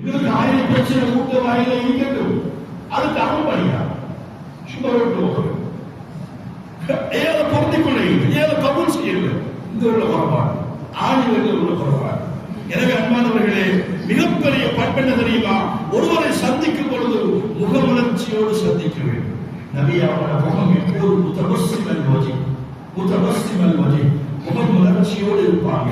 இவருக்கு 1000 பிரச்சனை கூட்ட வாயில இருக்கட்டும், அதுக்கு அவன் படியா சும்மா விட்டு ஏழை பொருத்திக் கொள்ள ஏழை கபூல் செய்யல. இந்த உள்ள குறைபாடு ஆணிவர்கள் உள்ள குறைபாடு. எனவே அன்பானவர்களே, மிகப்பெரிய பண்பென்ன தெரியுமா? ஒருவரை சந்திக்கும் பொழுது முகமலர்ச்சியோடு சந்திக்க வேண்டும். நபியாவோட முகம் எப்போது முத்தபஸ்ஸிமல் வஜி முகமலர்ச்சியோடு இருப்பாங்க.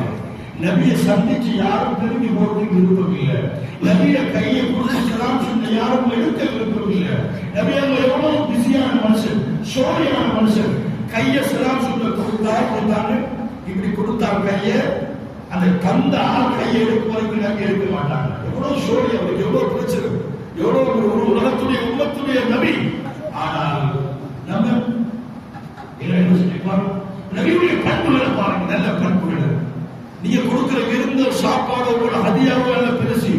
நபியை சந்திச்சு யாரும் திரும்பி போட்டு விருப்பம் இல்லை. நபிய கையை கொடுத்து சலாம் சொன்ன யாரும் எடுக்க விருப்பம் இல்லை. நபியாங்க எவ்வளவு பிஸியான மனுஷன், சோழியான மனுஷன். கையை சலாம் சொன்ன கொடுத்தாங்க, இப்படி கொடுத்தாங்க கையை, அந்த தந்த ஆள் கையை எடுக்கும் வரைக்கும் நபி எடுக்க மாட்டாங்க. எவ்வளவு சோழி அவருக்கு, எவ்வளவு பிரச்சனை, எவ்வளவு ஒரு உலகத்துடைய உம்மத்துடைய நபி. ஆனால் நம்ம என்ன சொல்லிப்பாரு, நபியுடைய பண்புகளை பாருங்க, நல்ல பண்புகளை. நீங்க கொடுக்கிற விருந்த சாப்பாடு உங்களோட ஹதியாவோ அல்ல பெருசி,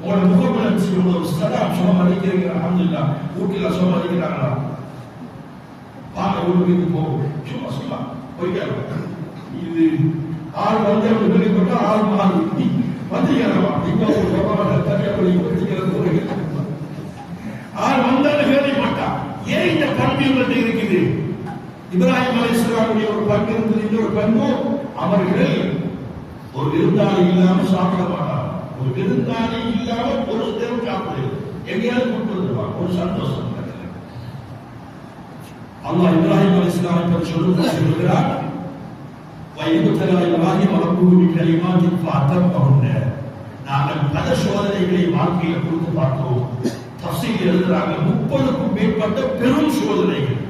உங்களோட முகமலர்ச்சி, உங்களோட சலாம் சுகம் அளிக்கிறீங்க. அல்ஹம்துலில்லாஹ் வீட்டில் சுகம் அளிக்கிறாங்களா? வாங்க ஒரு வீட்டுக்கு போகும், சும்மா சொல்லலாம் போய்க்காரு. இது ஆள் வந்து அப்படி வெளிப்பட்டா ஆள் மாறி வந்திருக்கிறவா இப்போ ஆள் வந்தாலும் கேள்விப்பட்டா. ஏன் இந்த பண்பு இவர்கிட்ட இருக்குது? இப்ராஹிம் அலைஹிஸ்ஸலாமுடைய ஒரு பண்பு இருந்தது. இன்னொரு பண்பு, அவர்கள் ஒரு விருந்தாளி இல்லாம சாப்பிட மாட்டாங்க. ஒரு விருந்தாளி இல்லாம ஒரு தேவை சாப்பிடுது, எங்கேயாவது கொண்டு வந்துருவாங்க. ஒரு சந்தோஷம். அல்லாஹ் இப்ராஹிம் அலைஹிஸ்ஸலாமை பற்றி சொல்லுகிறார், வைபுத்தலா இப்ராஹிம் ரப்புஹு பிகலிமாத்தின் ஃபஅத்தம்மஹுன்ன. நாங்கள் பல சோதனைகளை வாழ்க்கையில கொடுத்து பார்த்தோம். தஃசீர் எழுதுறாங்க, 30க்கும் மேற்பட்ட பெரும் சோதனைகள்,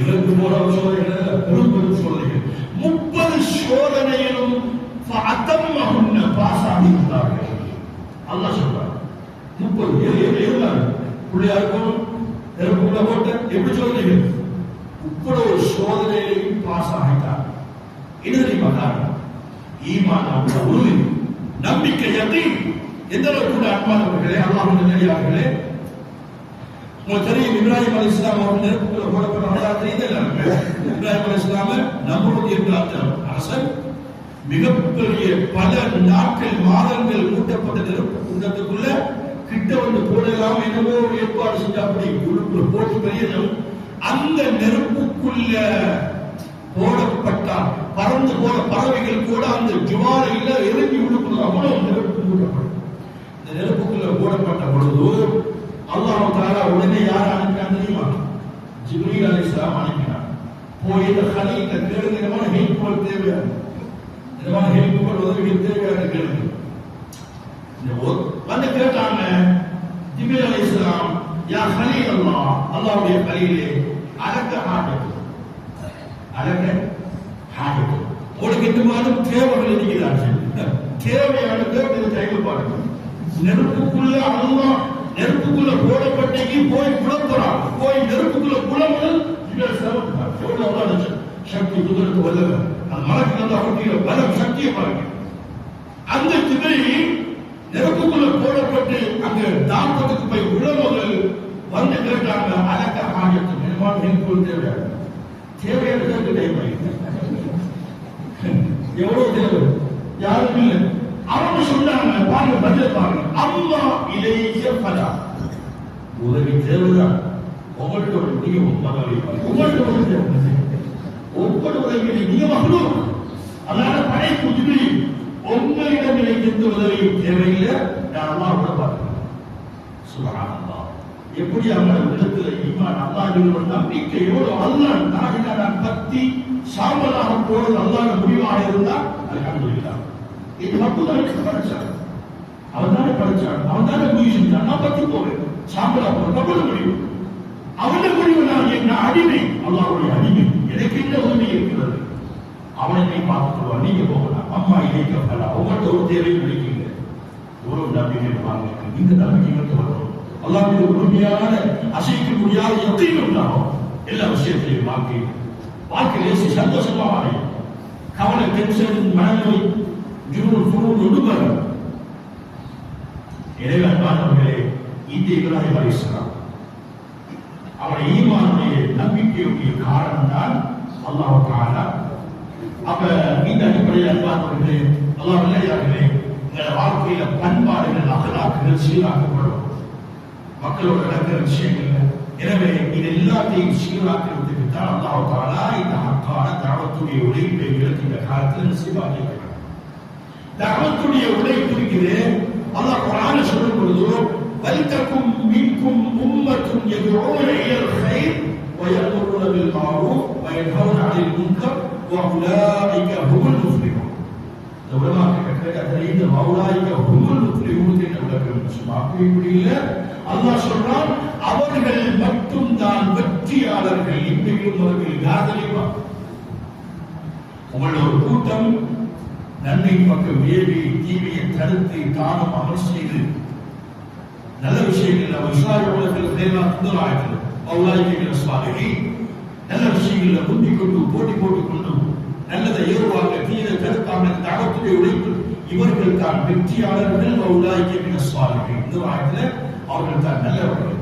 இறந்து போற சோதனைகள், பெரும் சோதனைகள். 30 சோதனையிலும் ஃபஅத்தம்மஹுன்ன பாஸ் ஆகிவிட்டார்கள். அல்லாஹ் சொல்றார் 30 எழுதுறாங்க. பிள்ளையாருக்கும் நெருப்புக்குள்ள போட்டு எப்படி சோதனைகள், 30 சோதனைகளையும் பாஸ் ஆகிட்டார். இதனை பார்த்தாங்க ஈமான், அவங்க உறுதி, நம்பிக்கை, யகீன் எந்த அளவுக்கு அன்பானவர்களே, அல்லாஹ்வுடைய நல்லடியார்களே. உங்களுக்கு தெரியும், இப்ராஹிம் அலைஹிஸ்ஸலாம் அவர்கள் நெருப்புக்குள்ள போடப்பட்ட வரலாறு தெரியுதல்ல. இப்ராஹிம் அலைஹிஸ்ஸலாம் நம்ரூத் என்ற அரசன் மிகப்பெரிய பல நாட்கள் மாதங்கள் மூட்டப்பட்ட நெருப்பு குண்டத்துக்குள்ள கிட்ட வந்து போடலாம் என்னவோ ஏற்பாடு செஞ்சு அப்படி உள்ளுக்குள்ள போட்டு பெரியதும் அந்த நெருப்புக்குள்ள போடப்பட்டால் பறந்து போற பறவைகள் கூட அந்த ஜுவாலையில இறங்கி உள்ளுக்குள்ள அவ்வளவு நெருப்பு மூடப்படும். இந்த நெருப்புக்குள்ள போடப்பட்ட பொழுது அல்லாஹ் தஆலா உடனே யார் அனுப்பினான் தெரியுமா? ஜிப்ரீல் அலைஹிஸ்ஸலாம் அனுப்பினார். போய் இந்த கலீல தேடுகிறமான ஹெல்ப் தேவையான உதவிகள் தேவையான கேள்வி வந்து கேட்டாங்க. ஜிப்ரீல் அலைஹிஸ்ஸலாம், யா கலீல் அல்லாஹ், அல்லாஹ்வுடைய கலீலே, அலக்க ஹாஜத், அலக்க ஹாஜத், உங்களுக்கு இந்த மாதிரி தேவைகள் இருக்கிறார்கள், தேவையான தேவை கையில் பாருங்க. நெருப்புக்குள்ள அல்லாஹ் நெருப்புக்குள்ள போடப்பட்டீங்க, போய் குழப்பறான், போய் நெருப்புக்குள்ள குழம்புதல் எவ்வளவு சக்தி, குதிரத்து வல்லவ, அந்த மலக்கு அந்த அவருடைய பலம் சக்தியை பாருங்க. அந்த திரை நெருப்புக்குள்ள போடப்பட்டு அங்க தாக்கத்துக்கு போய் உழவுகள் வந்து கேட்டாங்க, அலக்க ஆகியத்து நிர்மாண ஹெல்ப் தேவையான எவ்வளவு தேவை, யாரும் இல்லை. அவங்க சொன்னாங்க, பாருங்க பதில பாருங்க, அம்மா இலேய பலா, உதவி தேவைதான். உங்கள்கிட்ட ஒரு நீங்க உங்கள்கிட்ட ஒரு தேவை, ஒவ்வொரு உதவியை நீங்க மகளும், அதனால படைப்பு ஜிப்ரீல் உங்களிடம் எந்த உதவியும் தேவையில்லை, நான் அல்லாஹ் கூட பார்க்கிறேன். சுப்ஹானல்லாஹ், எப்படி அவங்க உள்ளத்துல ஈமான், அல்லாஹ்வின் நம்பிக்கை எவ்வளவு, அல்லாஹ் நான் பக்தி சாம்பலாக போறது அல்லாஹ் முடிவாக இருந்தால் அல்ஹம்துலில்லாஹ். இது மட்டும்தான் படைச்சான், அவன் தானே படைச்சான், அவன் தானே முடிவு செஞ்சான். நான் பத்தி போறேன் சாம்பலா போறேன், நம்மள முடிவு, அவன முடிவு. நான் என்ன அடிமை, அல்லாஹ்வுடைய அடிமை, எனக்கு என்ன உரிமை இருக்கிறது? அவனை நீ பார்த்துக்குவான், நீங்க போகலாம். அம்மா இணைக்கப்படா, உங்கள்கிட்ட ஒரு தேவை கிடைக்கல, ஒரு நம்பிக்கை வாங்க. இந்த நம்பிக்கை வரும், அல்லாஹ் மீது உறுதியான அசைக்க முடியாத எத்தையும் உண்டாகும். எல்லா விஷயத்திலையும் வாழ்க்கையிலே சந்தோஷமா வாழையும், கவலை, டென்ஷன், மனநோய், ஒன்றுபடும். எனவே அன்பானவர்களே, இந்த இப்ராஹிம் அலைஹிஸ்ஸலாம் அவருடைய ஈமானுடைய நம்பிக்கையுடைய காரணம் தான் அல்லாஹ் தஆலா. அப்ப இந்த அடிப்படையில் அன்பானவர்களே, அல்லாஹ் நல்லடியார்களே, வாழ்க்கையில பண்பாடுகள் அகலாக்குகள் சீராக்கப்படும், மக்களோட நடக்கிற விஷயங்கள். எனவே இது எல்லாத்தையும் சீராக்கிறதுக்கு தான் அல்லாஹ் தஆலா இந்த ஹக்கான தஅவத்துடைய உழைப்பை இந்த காலத்தில் நசீபாக்கி இருக்கிறார். தஅவத்துடைய உழைப்பு இருக்குது. அல்லாஹ் குர்ஆன்ல சொல்லும் பொழுது வல்தகும் மின்கும் உம்மத்துன் யதுஊன இலல் கைர் வயஅமுருன பில் மஅரூஃப் வயன்ஹவுன அனில் முன்கர் வஉலாயிக ஹுமுல் முஃப்லிஹூன். இந்த உலமாக்கள் கேட்ட இந்த வஉலாயிக ஹுமுல் முஃப்லிஹூன் என்ற விளக்கம் சும்மாவே இப்படி இல்லை. அல்லாஹ் சொல்றான் அவர்கள் மட்டும் தான் வெற்றியாளர்கள். இன்றையும் அவர்கள் யார் தெரியுமா? உங்கள் ஒரு கூட்டம் நன்மை பக்கம் ஏவி தீமையை தடுத்து தானும் அமல் செய்து நல்ல விஷயங்கள் விசாரிப்பவர்கள் தேர்வாக்குதலாகிறது. அவுலாய்க்கு சுவாமி நல்ல விஷயங்கள்ல முந்திக் கொண்டு போட்டி போட்டுக் கொண்டு நல்லதை ஏறுவாங்க, தீரை தடுப்பாங்க. தகவத்துடைய உழைப்பு இவர்கள் தான் வெற்றியாளர்கள். அவுலாய்க்கு சுவாமி இந்த வாரத்தில் அவர்கள் தான் நல்லவர்கள்.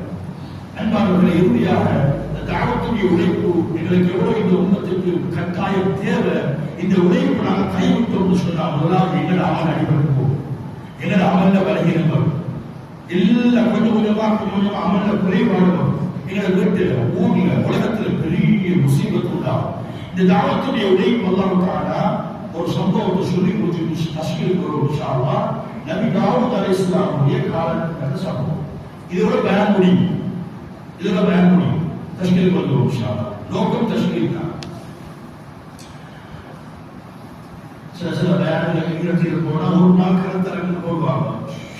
அன்பானவர்களை, இறுதியாக இந்த தஅவத்துடைய உழைப்பு எங்களுக்கு எவ்வளவு இந்த உம்மத்துக்கு கட்டாயம் தேவை. இந்த உழைப்பு நாங்கள் கைவிட்டோம்னு சொன்னால் முதலாவது எங்களோட அமல் அடிபட்டு போகும். எங்களோட அமல்ல பலகீனம் வரும். எல்லாம் கொஞ்சம் கொஞ்சமா அமல்ல குறைபாடு வரும். எங்களோட வீட்டுல ஊர்ல உலகத்துல பெரிய முசீபத்து உண்டாகும். இந்த தஅவத்துடைய உழைப்பு அல்லாஹ் தஆலா ஒரு சம்பவத்தை சொல்லி கொடுத்து தஸ்கீல் ஒரு இன்ஷா அல்லாஹ் நபி தாவூத் அலைஹிஸ்ஸலாமுடைய காலகட்ட சம்பவம். இதோட பயன் முடியும். தஸ்கீல் வந்து இன்ஷா அல்லாஹ். நோக்கம் தஸ்கீல் தான். சில பயான்கள் இடத்தில் போனா ஒரு நாள் கருத்தரங்கு போடுவாங்க.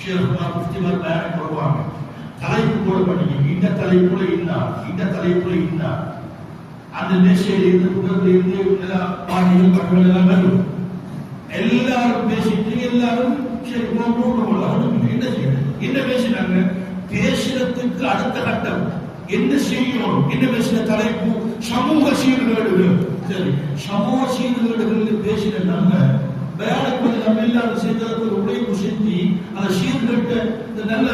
ஷேகுமார் முஃப்திமார் பயான் போடுவாங்க. தலைப்பு போடப்பட்டீங்க. இந்த தலைப்புல இந்த தலைப்புல அந்த மேசையில் இருந்து புகழ்ல இருந்து எல்லாம் பாடிகள் பக்கங்கள் எல்லாம் வரும். எல்லாரும் பேசிட்டு எல்லாரும் என்ன பேசினாங்க? பேசுறதுக்கு அடுத்த கட்டம் என்ன செய்யணும், என்ன பேசின தலைப்பு சமூக சீர்கேடுகள். சரி, சமூக சீர்கேடுகள் பேசின நம்ம வேலைக்கு நம்ம எல்லாரும் சேர்ந்து உழைப்பு செஞ்சு அந்த சீர்கேட்ட இந்த நல்ல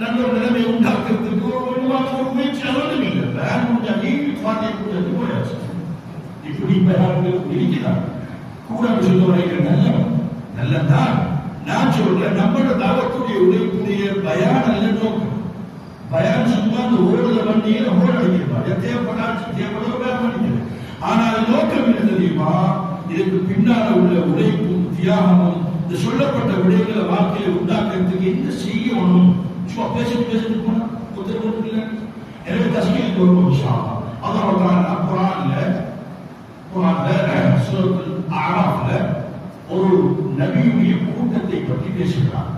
நல்ல நிலைமை உண்டாக்குறதுக்கு ஒரு முயற்சி அவனும் இல்லை. வேன் முடிஞ்சா நீங்க பாத்தியை போயாச்சு. இப்படி இருக்கிறார் கூட சொல்ல நல்லதான். நான் சொல்றேன், நம்மளோட தாவத்துடைய உழைப்புடைய பயான் அல்ல நோக்கம். பயான் சும்மா அந்த ஓடுற வண்டியில ஓட அடிக்கிறார். தேவைப்படாது. ஆனால் நோக்கம் என்ன தெரியுமா? இதுக்கு பின்னால உள்ள உழைப்பும் தியாகமும் இந்த சொல்லப்பட்ட விடயங்களை வாழ்க்கையில உண்டாக்குறதுக்கு என்ன செய்யணும். சும்மா பேசிட்டு போனா உத்தரவு இல்லை. எனவே தஸ்கீல் ஒரு விஷயம் அல்லாஹ் குர்ஆன்ல சூரத்துல் அஅராஃப்ல ஒரு நபியுடைய கூட்டத்தை பற்றி பேசுகிறார்.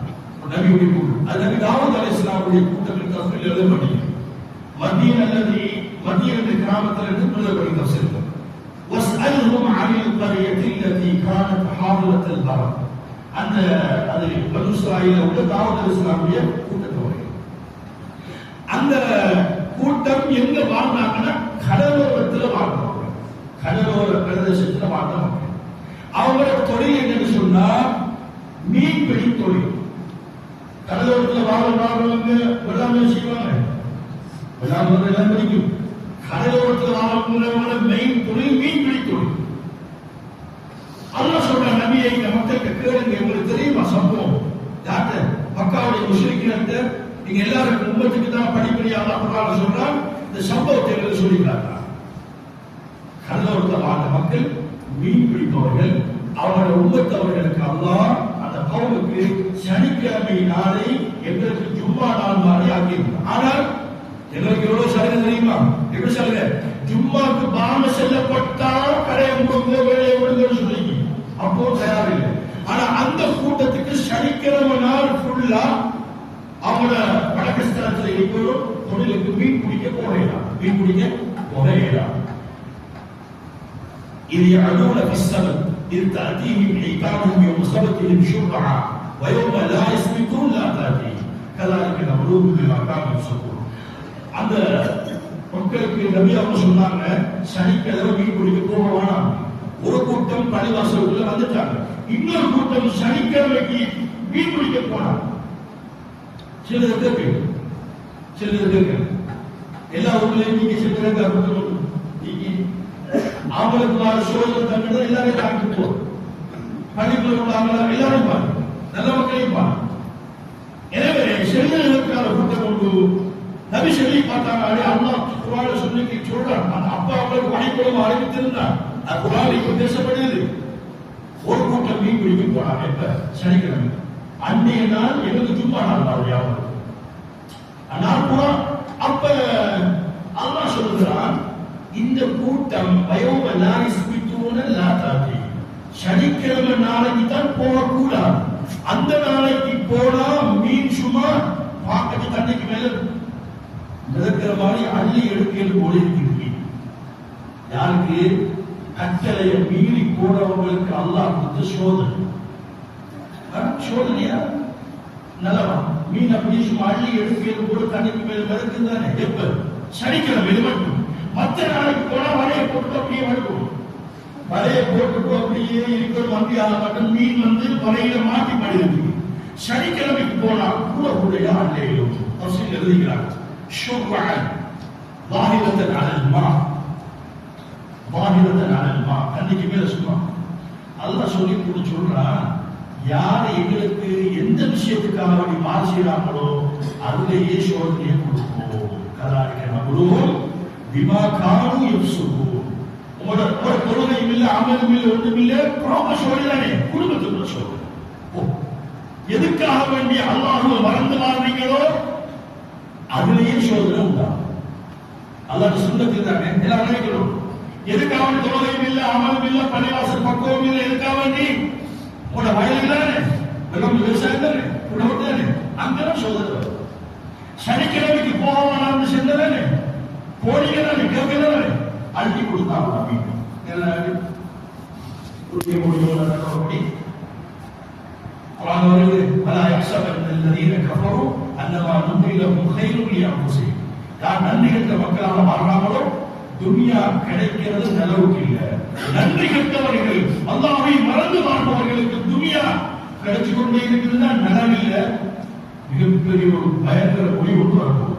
நபியுடைய கூட்டம் அது நபி தாவூத் அலைஹிஸ்ஸலாமுடைய கூட்டத்தில் தஸ்கீல் எழுதப்பட்டிருக்கு. மதீன கிராமத்தில் இருந்து எழுதப்பட்ட தஸ்கீல். واسألهم عن القرية التي كانت حاضرة البحر. அந்த அது பனு இஸ்ராயீல உள்ள தாவூத் அலைஹிஸ்ஸலாமுடைய கூட்டத்தோட அந்த கூட்டம் எங்க வாழ்ந்தாங்கன்னா கடலோரத்தில் வாழ்ந்தாங்க. கடலோர பிரதேசத்தில் வாழ்ந்தாங்க. அவங்களோட தொழில் என்னன்னு சொன்னா மீன்பிடி தொழில். கடலோரத்தில் வாழ்றவங்க வெள்ளாமை செய்வாங்க. வெள்ளாமை எல்லாம் பிடிக்கும். கடலோரத்தில் வாழ்றவங்களோட மெயின் தொழில் மீன்பிடி தொழில். அல்லாஹ் சொல்ற நபியை இந்த மக்களுக்கு கேளுங்க. உங்களுக்கு தெரியுமா சம்பவம்? டாக்டர் மக்காவுடைய முஸ்லிம்கிட்ட நீங்க எல்லாரும் உம்மத்துக்கு தான் படிப்படியா அல்லாஹ் குர்ஆன்ல சொல்றான். இந்த சம்பவத்தை எங்களுக்கு சொல்லிக்கிறாங்க. கடலோரத்தில் வாழ்ந்த மக்கள் மீன் பிடிப்பவர்கள். அவரோட உம்மத்தவர்களுக்கு அல்லாஹ் அந்த கவுமுக்கு சனிக்கிழமை நாளை எங்களுக்கு ஜும்மா நாள் மாதிரி ஆக்கியிருந்தார். ஆனால் எங்களுக்கு எவ்வளவு சலுகை தெரியுமா? எப்படி சலுகை? ஜும்மாக்கு பாம செல்லப்பட்டால் கடையை முடுங்க வேலையை விடுங்கன்னு சொல்லி அப்போ தயாரில்லை. ஆனா அந்த கூட்டத்துக்கு சனிக்கிழமை நாள் ஃபுல்லா அவங்களோட வடக்கஸ்தலத்தில் இருக்கிறோம். தொழிலுக்கு மீன் பிடிக்க போகலாம். இது يعدون في السبت إذ تأتيهم حيتانهم يوم سبتهم شرعا ويوم لا يسبتون لا تأتيهم كذلك نبلوهم بما كانوا يفسقون. அந்த மக்களுக்கு நபி அவங்க சொன்னாங்க, சனிக்கிழமை மீன் பிடிக்க போக வேணாம். ஒரு கூட்டம் பள்ளிவாசலுக்குள்ள வந்துட்டாங்க. இன்னொரு கூட்டம் சனிக்கிழமைக்கு மீன் பிடிக்க போனாங்க. சிலருக்கு எல்லா ஊர்லயும் நீங்க சிலருக்கு அவங்களுக்கு சோதனை தண்ணி எல்லாரும் தாக்கி போறோம். பள்ளிக்குள்ள உள்ளவங்க எல்லாரும் பாருங்க. நல்லவர்களையும் பார்க்கணும். எனவே செல்வதற்கான கூட்டம் உண்டு. நபி சொல்லி பார்த்தாங்க, அல்லாஹ் குர்ஆன்ல சொல்லி சொல்றான், அப்பா அவங்களுக்கு வகைக்குள்ள அறிவித்திருந்தார். அது குர்ஆனில் இப்ப பேசப்படுகிறது. ஒரு கூட்டம் மீன் பிடிக்க போனாங்க. எப்ப? சனிக்கிழமை. அன்றைய நாள் எங்களுக்கு ஜும்மா நாள் ஞாபகம். ஆனால் குர்ஆன் அப்ப அல்லாஹ் சொல்லுகிறான், இந்த கூட்டம் வயோம லா யஸ்பித்தூன லா தாதி, சனிக்கிழமை நாளைக்கு தான் போகக்கூடாது. அந்த நாளைக்கு போனா மீன் சும்மா பாக்கெட்டு தண்ணிக்கு மேல மிதக்கிற மாதிரி அள்ளி எடுக்கிறது போல இருக்கு. யாருக்கு? கட்டளைய மீறி போனவங்களுக்கு அல்லாஹ் கொடுத்த சோதனை. சோதனையா? நல்லவா? மீன் அப்படி சும்மா அள்ளி எடுக்கிறது போல தண்ணிக்கு மேல மிதக்குது தானே. எப்ப? சனிக்கிழமை மட்டும். மற்ற நாளைக்கு போனா வலையை போட்டு அப்படியே வழுக்கும். வலையை போட்டு அப்படியே இருக்கிற மந்தியாக மட்டும் மீன் வந்து வலையில மாட்டி படுகிறது. சனிக்கிழமைக்கு போனா கூட கூட அள்ளையிலும் அவசியம் எழுதுகிறார். ஷுர்அன் வாஹிதத்தன் அலல் மா, வாஹிதத்தன் அலல் மா, தண்ணிக்கு மேல சும்மா. அல்லாஹ் சொல்லி கூட சொல்றான், யார் எங்களுக்கு எந்த விஷயத்துக்காக வேண்டி மாறு செய்யறாங்களோ அதுலேயே சோதனையை கொடுப்போம். கதாரிக்க நபுலும் பிமா கானு யஃப்ஸுகூன். உங்களோட கொள்கையும் இல்லை, அமலும் இல்லை, ஒன்றும் இல்லை, ப்ராப்பர் சோதனை, குடும்பத்துக்குள்ள சோதனை. எதுக்காக வேண்டிய அல்லாஹ்வை மறந்து வாழ்றீங்களோ அதுலேயே சோதனை உண்டாகும். அல்லாஹ் சுன்னத்தில் தானே எல்லாம் நினைக்கிறோம். எதுக்காக வேண்டி தொழுகையும் இல்லை, அமலும் இல்லை, பள்ளிவாசல் பக்குவம் இல்லை, எதுக்காக வேண்டி உங்களோட வயலுக்கு தானே, வெள்ளம் விவசாயம் தானே, உணவு தானே, அங்கதான் சோதனை வரும். சனிக்கிழமைக்கு போகவானான்னு சென்றதானே, போனீங்க தானே, கேட்கதானே, அழுத்தி கொடுத்தாங்க. அப்படி குர்ஆன் வருது, வலா யஹ்ஸபன்ன அல்லதீன கஃபரு அன்னமா நும்லி லஹும் கைருன் லிஅன்ஃபுஸிஹிம். யார் நன்றி கெட்ட மக்களாக மாறுறாங்களோ துனியா கிடைக்கிறது நிலவுக்கு இல்ல. நன்றி கெட்டவர்கள், அல்லாஹ்வை மறந்து வாழ்பவர்களுக்கு துனியா கிடைச்சு கொண்டே இருக்கிறதுனா நிலவில்ல. மிகப்பெரிய ஒரு பயங்கர முடிவு ஒன்று வரப்போம்.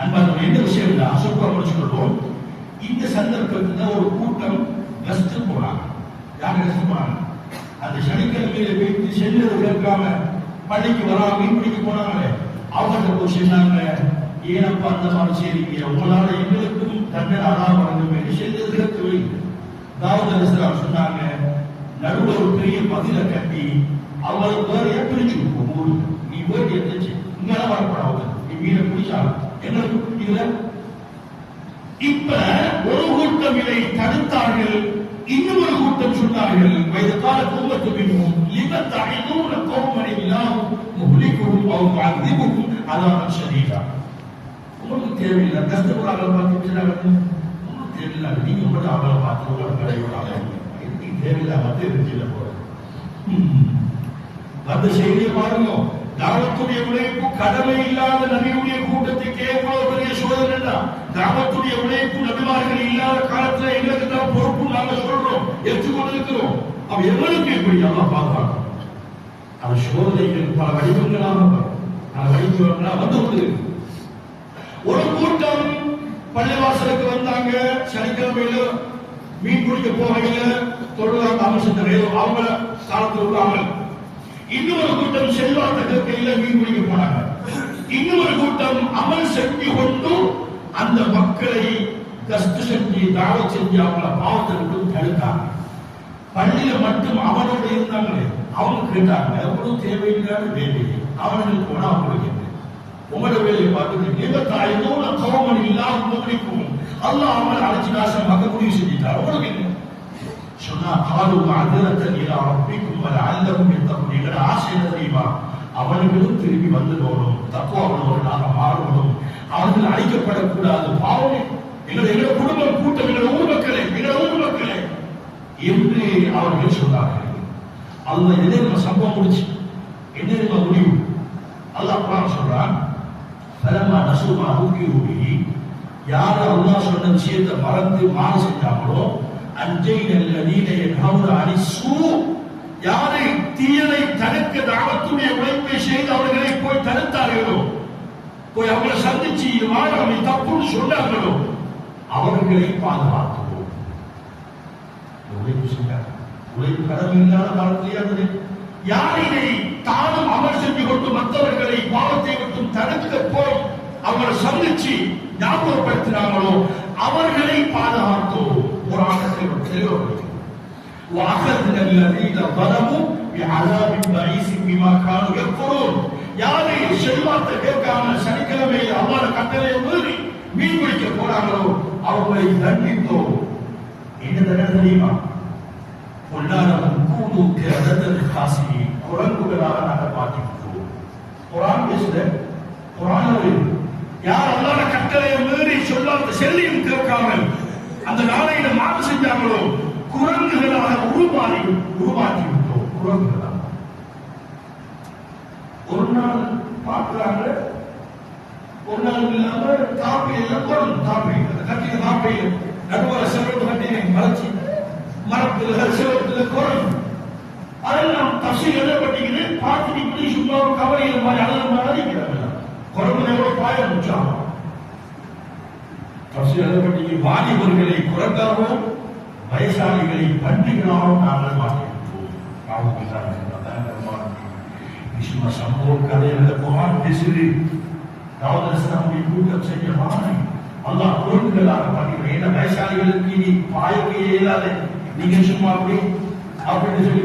அன்பான எந்த விஷயம் இல்லை, அசோகா முடிச்சுக்கிறோம். இந்த சந்தர்ப்பத்தில் ஒரு கூட்டம் கஸ்ட் போனாங்க. யார் கஸ்ட் போனாங்க? அந்த சனிக்கிழமையில வைத்து செல்வது கேட்காம பள்ளிக்கு வராம மீன் பிடிக்க போனாங்களே, அவங்கள்ட்ட போய் சொன்னாங்க, ஏனப்பா அந்த மாதிரி செய்றீங்க, உங்களால எங்களுக்கும் தண்டனை அதான் வழங்க வேண்டி செல்வது கேட்கவே. தாவூத் அலைஹிஸ்ஸலாம் சொன்னாங்க, நடுவில் ஒரு பெரிய பதிலை கட்டி அவங்களுக்கு வேறையா பிரிச்சு கொடுப்போம். நீ போயிட்டு எடுத்துச்சு இங்கெல்லாம் வரப்படாது, நீ மீனை பிடிச்சாலும் எங்களுக்கு இதுல. இப்ப ஒரு கூட்டம் இதை தடுத்தார்கள், இன்னும் ஒரு கூட்டம் சொன்னார்கள், வயதுகால குடும்பத்து பின்னும் லிபத் ஐநூன கௌமனை இல்லாஹு முஹ்லிகுஹும் அவ் முஅذிபுஹும் அஸாபன் ஷதீதா. உங்களுக்கு தேவையில்லை கஷ்டப்படுறாங்க பார்த்துட்டு உங்களுக்கு தேவையில்லை, நீங்க மட்டும் அவளை பார்த்து உங்களை கடைவிடாங்க, இதுக்கு தேவையில்லாம தெரிஞ்சிட போறது. அந்த செய்தியை பாருங்க. தாவத்துடைய உழைப்பு கடமை இல்லாத நபியுடைய கூட்டத்துக்கு எவ்வளவு பெரிய சோதனை. தாவத்துடைய உழைப்பு நபிமார்கள் இல்லாத காலத்துல எங்களுக்கு தான் பொறுப்பு நாங்க சொல்றோம், ஏற்றுக்கொண்டிருக்கிறோம். அவ எவ்வளவுக்கு எப்படி அல்லாஹ் பாதுகாக்கும். அந்த சோதனைகள் பல வடிவங்களாக வரும், பல வடிவங்களாக வந்து கொண்டிருக்கு. ஒரு கூட்டம் பள்ளிவாசலுக்கு வந்தாங்க, சனிக்கிழமையில மீன் பிடிக்க போகையில தொழுதாங்க, அமல் செஞ்ச அவங்கள காலத்தில் உள்ள அமல். இன்னொரு கூட்டம் செல்வாத்த கையில மீன் பிடிக்க போனாங்க. இன்னொரு கூட்டம் அமல் செஞ்சு கொண்டு அந்த மக்களை கஷ்ட செஞ்சு தாவ செஞ்சு அவங்கள பாவத்தை விட்டு தடுத்தாங்க. பள்ளியில மட்டும் அவனோட இருந்தாங்களே, அவங்க கேட்டாங்க, எவ்வளவு தேவையில்லாத வேலை அவனுக்கு போனா அவங்களுக்கு உங்களோட வேலையை பார்த்துட்டு விபத்தாயினோட கோமன் இல்லாத முகலிக்கும் அல்லாஹ் அவங்களை அழைச்சி நாசம் மக்க முடிவு செஞ்சுட்டார். உங்களுக்கு என்ன சொன்னா, காலு அதிரத்தன் இல்லா ரப்பிக்கும் வர அல்லவும் எத்தப்படும் எங்களை ஆசை என்ன தெரியுமா, அவர்களும் திரும்பி வந்துடணும், தக்குவானவர்களாக மாறணும், அவர்கள் அழிக்கப்படக்கூடாது, பாவம் எங்களோட குடும்பம் கூட்டம், எங்களோட ஊர் மக்களே என்று அவர்கள் சொன்னார்கள். அல்லாஹ் எதை நம்ம சம்பவம் முடிச்சு என்ன நம்ம முடிவு? அல்லாஹ் குர்ஆன் சொல்றான், ஃபலமா நஸுமா ذُكِّرُوا யார் அல்லாஹ் சொன்ன விஷயத்தை மறந்து மாறு செஞ்சாங்களோ, அன்ஜைனா அல்லதீன யன்ஹவுன அனிஸ்ஸூ, யாரை தீயதை தடுக்க தாவத்துடைய உழைப்பை செய்து அவர்களை போய் தடுத்தார்களோ, போய் அவங்களை சந்திச்சு இது வாழாமை தப்புன்னு சொன்னார்களோ அவர்களை பாதுகாத்துவோம். உழைப்பு செய்ய உழைப்பு கடமை இல்லாத காலத்திலேயே அது யார் இதை தானும் அமல் செஞ்சு கொண்டு மற்றவர்களை பாவத்தை விட்டும் தடுக்க போய் அவங்களை சந்திச்சு ஞாபகப்படுத்தினாங்களோ அவர்களை பாதுகாத்தோம். குர்ஆனில் தெளிவாக وَأَخَذْنَا الَّذِينَ ظَلَمُوا بِعَذَابٍ بَئِيسٍ بِمَا كَانُوا يَكْفُرُونَ. யாரை செல்வாத்தை கேட்காம சனிக்கிழமையில் அல்லாஹ் கட்டளையை மீறி மீன் பிடிக்க போறாங்களோ அவர்களை தண்டித்தோம். என்ன தண்டனை தெரியுமா? பொல்லாதவன் கூடு கிரதத்தல் காசி குரங்குகளாக நாங்கள் மாற்றிவிட்டோம். குர்ஆன் பேசுத குர்ஆன் யார் அல்லாஹ் கட்டளையை மீறி சொல்லாத செல்லியும் கேட்காமல் அந்த நாளையில மாறு செஞ்சாங்களோ குரங்குகளாக உருமாற்றி விட்டோம். குரங்குகளாக ஒரு நாள் பார்க்கிறாங்க, ஒரு நாள் இல்லாம காப்பையில குரங்கு காப்பை கட்டின காப்பையில் நடுவர சிறப்பு கட்டினை மறைச்சி மரத்துல சிவத்துல குரங்கு அதெல்லாம் தப்சீல் எழுதப்பட்டீங்க. பார்த்து இப்படி சும்மா கவலையில் மாதிரி அழகிறாங்க. குரங்கு எவ்வளவு பாய முடிச்சாங்க. தப்சீல் எழுதப்பட்டீங்க. வாலிபர்களை குரங்காகவும் வயசாளிகளை பண்டிகளாகவும் நாங்கள் மாற்றிவிட்டோம். சும்மா சம்பவ கதையில குர்ஆன் பேசுது. தாவூத் கூட்டம் செய்ய மாறி அல்லாஹ் குரங்குகளாக பண்ணிக்கிறேன். ஏன்னா வயசாளிகளுக்கு இனி பாய்க்கு இயலாது, நீங்க சும்மா அப்படின்னு சொல்லி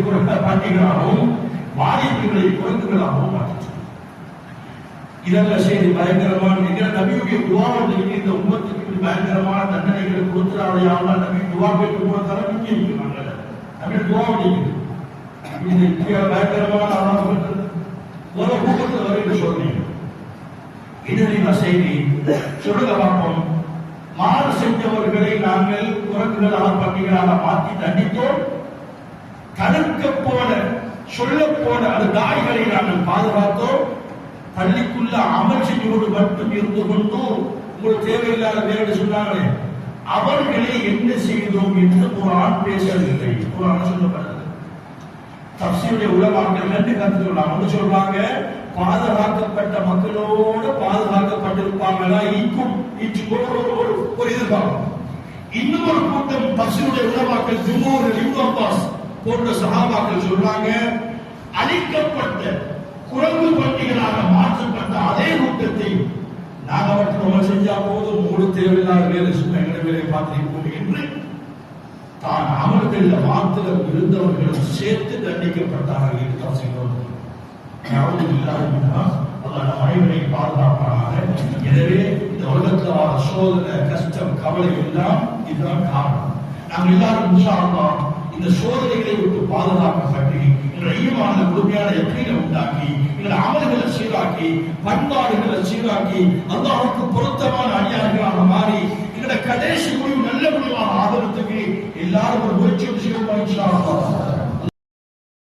பண்டிகளாகவும் வாலிபர்களை குரங்குகளாகவும் மாற்றிச்சு. இதெல்லாம் செய்தி பயங்கரமான நபியுடைய துவாவோடு இந்த உம்மத்துக்கு பயங்கரமான தண்டனைகளை கொடுத்துறாங்க. நபி துவா கேட்டு போனதால நீங்க இருக்கிறாங்க. நபி துவாவோடு இந்த பயங்கரமான ஆளாக ஒரு கூட்டத்தில் வரைக்கும் சொல்றீங்க. இது செய்தி சொல்லுங்க பார்ப்போம். மாறு செஞ்சவர்களை நாங்கள் குரங்குகளாக பண்டிகளாக மாற்றி தண்டித்தோம். தடுக்க போன சொல்ல போன அந்த தாய்களை நாங்கள் பாதுகாத்தோம். பள்ளிக்குள்ள அமல் செஞ்சோடு மட்டும் இருந்து கொண்டு உங்களுக்கு தேவையில்லாத வேறு சொன்னாங்களே அவர்களை என்ன செய்தோம் என்று குர்ஆன் பேசவில்லை. குர்ஆன் சொல்லப்படுது. தஃசீருடைய உலமாக்கள் ரெண்டு கருத்து சொல்றாங்க. சொல்றாங்க பாதுகாக்கப்பட்ட மக்களோடு பாதுகாக்கப்பட்டிருப்பாங்களா ஈக்கும் ஒரு எதிர்பார்ப்பு. இன்னும் ஒரு கூட்டம் தஃசீருடைய உலமாக்கள் ஜும்ஹூர் இப்னு அப்பாஸ் போன்ற சஹாபாக்கள் சொல்றாங்க அழிக்கப்பட்ட குரங்கு பண்டிகளாக மாற்றப்பட்ட அதே கூட்டத்தை நாங்கள் அவற்றை அமல் செஞ்சா போதும் மூடு தேவையில்லாத வேலை சும்மா எங்களை வேலையை பார்த்திருப்போம் என்று தான் அமல்களில் மாத்திரம் இருந்தவர்களும் சேர்த்து தண்டிக்கப்பட்டார்கள் என்று தான் செய்தோம். அனைவரை பாதுகாப்பாக. எனவே இந்த உலகத்தில் சோதனை கஷ்டம் கவலை எல்லாம் இதுதான் காரணம். நாங்கள் எல்லாரும் இன்ஷா அல்லாஹ் இந்த சோதனைகளை விட்டு பாதுகாக்கப்பட்டு எங்களை ஈமான முழுமையான யக்கீனை உண்டாக்கி எங்களை அமல்களை சீராக்கி பண்பாடுகளை சீராக்கி அல்லாஹ்வுக்கு பொருத்தமான அடியார்களாக மாறி எங்களை கடைசி முடிவு நல்ல முடிவாக ஆதரத்துக்கு எல்லாரும் ஒரு முயற்சி செய்வோம் இன்ஷா அல்லாஹ்.